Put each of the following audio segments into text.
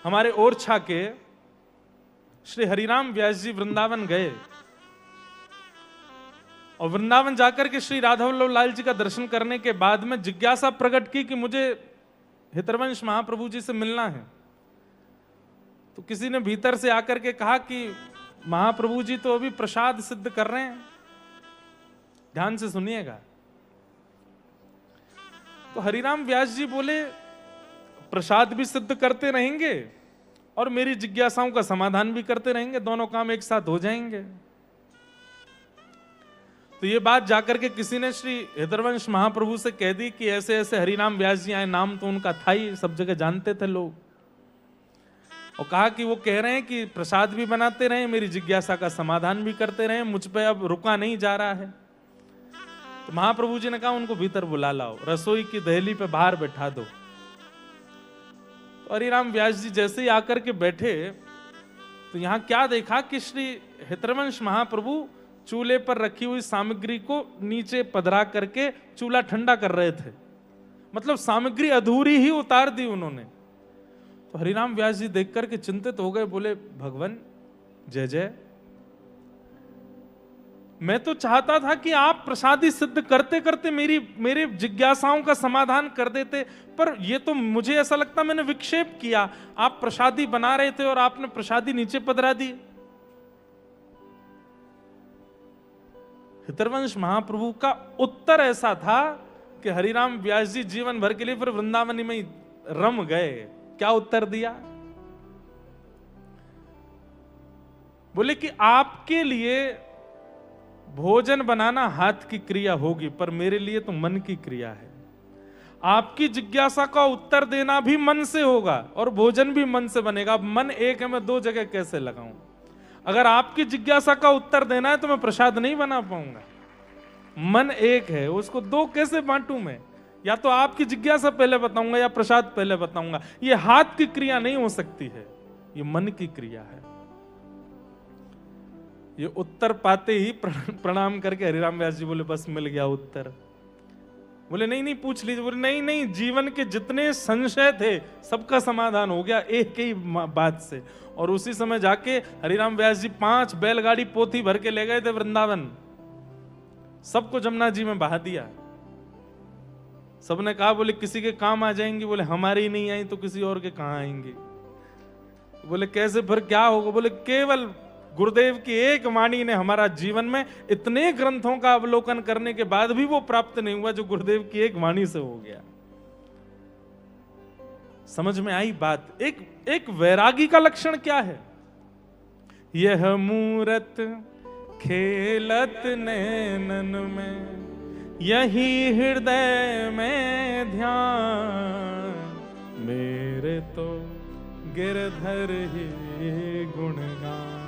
हमारे ओरछा के श्री हरिराम व्यास जी वृंदावन गए और वृंदावन जाकर के श्री राधा वल्लभ लाल जी का दर्शन करने के बाद में जिज्ञासा प्रकट की कि मुझे हितरवंश महाप्रभु जी से मिलना है। तो किसी ने भीतर से आकर के कहा कि महाप्रभु जी तो अभी प्रसाद सिद्ध कर रहे हैं, ध्यान से सुनिएगा। तो हरिराम व्यास जी बोले प्रसाद भी सिद्ध करते रहेंगे और मेरी जिज्ञासाओं का समाधान भी करते रहेंगे, दोनों काम एक साथ हो जाएंगे। तो ये बात जाकर के किसी ने श्री हितरवंश महाप्रभु से कह दी कि ऐसे ऐसे हरिराम व्यास जी आए, नाम तो उनका था ही, सब जगह जानते थे लोग, और कहा कि वो कह रहे हैं कि प्रसाद भी बनाते रहे, मेरी जिज्ञासा का समाधान भी करते रहे, मुझ पे अब रुका नहीं जा रहा है। तो महाप्रभु जी ने कहा उनको भीतर बुला लाओ, रसोई की दहली पे बाहर बैठा दो। तो हरिराम व्यास जी जैसे ही आकर के बैठे तो यहां क्या देखा कि श्री हितरवंश महाप्रभु चूल्हे पर रखी हुई सामग्री को नीचे पधरा करके चूल्हा ठंडा कर रहे थे, मतलब सामग्री अधूरी ही उतार दी उन्होंने। तो हरिराम व्यास जी देख करके चिंतित हो गए, बोले भगवान जय जय, मैं तो चाहता था कि आप प्रसादी सिद्ध करते करते मेरे जिज्ञासाओं का समाधान कर देते, पर ये तो मुझे ऐसा लगता मैंने विक्षेप किया, आप प्रसादी बना रहे थे और आपने प्रसादी नीचे पधरा दी। हितरवंश महाप्रभु का उत्तर ऐसा था कि हरिराम व्यास जी जीवन भर के लिए फिर वृंदावन में ही रम गए। क्या उत्तर दिया? बोले कि आपके लिए भोजन बनाना हाथ की क्रिया होगी, पर मेरे लिए तो मन की क्रिया है। आपकी जिज्ञासा का उत्तर देना भी मन से होगा और भोजन भी मन से बनेगा। अब मन एक है, मैं दो जगह कैसे लगाऊं? अगर आपकी जिज्ञासा का उत्तर देना है तो मैं प्रसाद नहीं बना पाऊंगा। मन एक है, उसको दो कैसे बांटूं मैं? या तो आपकी जिज्ञासा पहले बताऊंगा या प्रसाद पहले बताऊंगा। ये हाथ की क्रिया नहीं हो सकती है, ये मन की क्रिया है। ये उत्तर पाते ही प्रणाम करके हरिराम व्यास जी बोले बस मिल गया उत्तर। बोले नहीं नहीं पूछ लीजिए। बोले नहीं नहीं, जीवन के जितने संशय थे सबका समाधान हो गया एक ही बात से। और उसी समय जाके हरिराम व्यास जी 5 बैलगाड़ी पोथी भर के ले गए थे वृंदावन, सबको जमुना जी में बहा दिया। सबने कहा बोले किसी के काम आ जाएंगी, बोले हमारी नहीं आई तो किसी और के कहां आएंगी। बोले कैसे फिर क्या होगा? बोले केवल गुरुदेव की एक वाणी ने हमारा जीवन में इतने ग्रंथों का अवलोकन करने के बाद भी वो प्राप्त नहीं हुआ जो गुरुदेव की एक वाणी से हो गया। समझ में आई बात? एक वैरागी का लक्षण क्या है? यह मूरत खेलत नैनन में, यही हृदय में ध्यान, मेरे तो गिरधर ही गुणगान।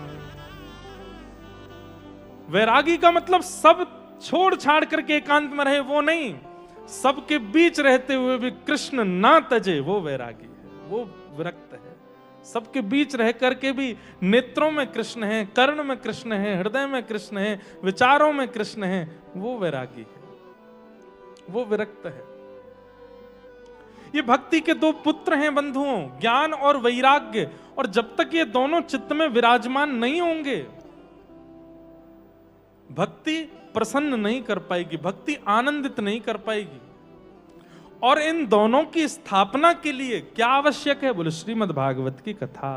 वैरागी का मतलब सब छोड़ छाड़ करके एकांत में रहे वो नहीं, सबके बीच रहते हुए भी कृष्ण ना तजे, वो वैरागी है, वो विरक्त है। सबके बीच रह करके भी नेत्रों में कृष्ण है, कर्ण में कृष्ण है, हृदय में कृष्ण है, विचारों में कृष्ण है, वो वैरागी है, वो विरक्त है। ये भक्ति के दो पुत्र हैं बंधुओं, ज्ञान और वैराग्य। और जब तक ये दोनों चित्त में विराजमान नहीं होंगे भक्ति प्रसन्न नहीं कर पाएगी, भक्ति आनंदित नहीं कर पाएगी। और इन दोनों की स्थापना के लिए क्या आवश्यक है? बोले श्रीमद् भागवत की कथा।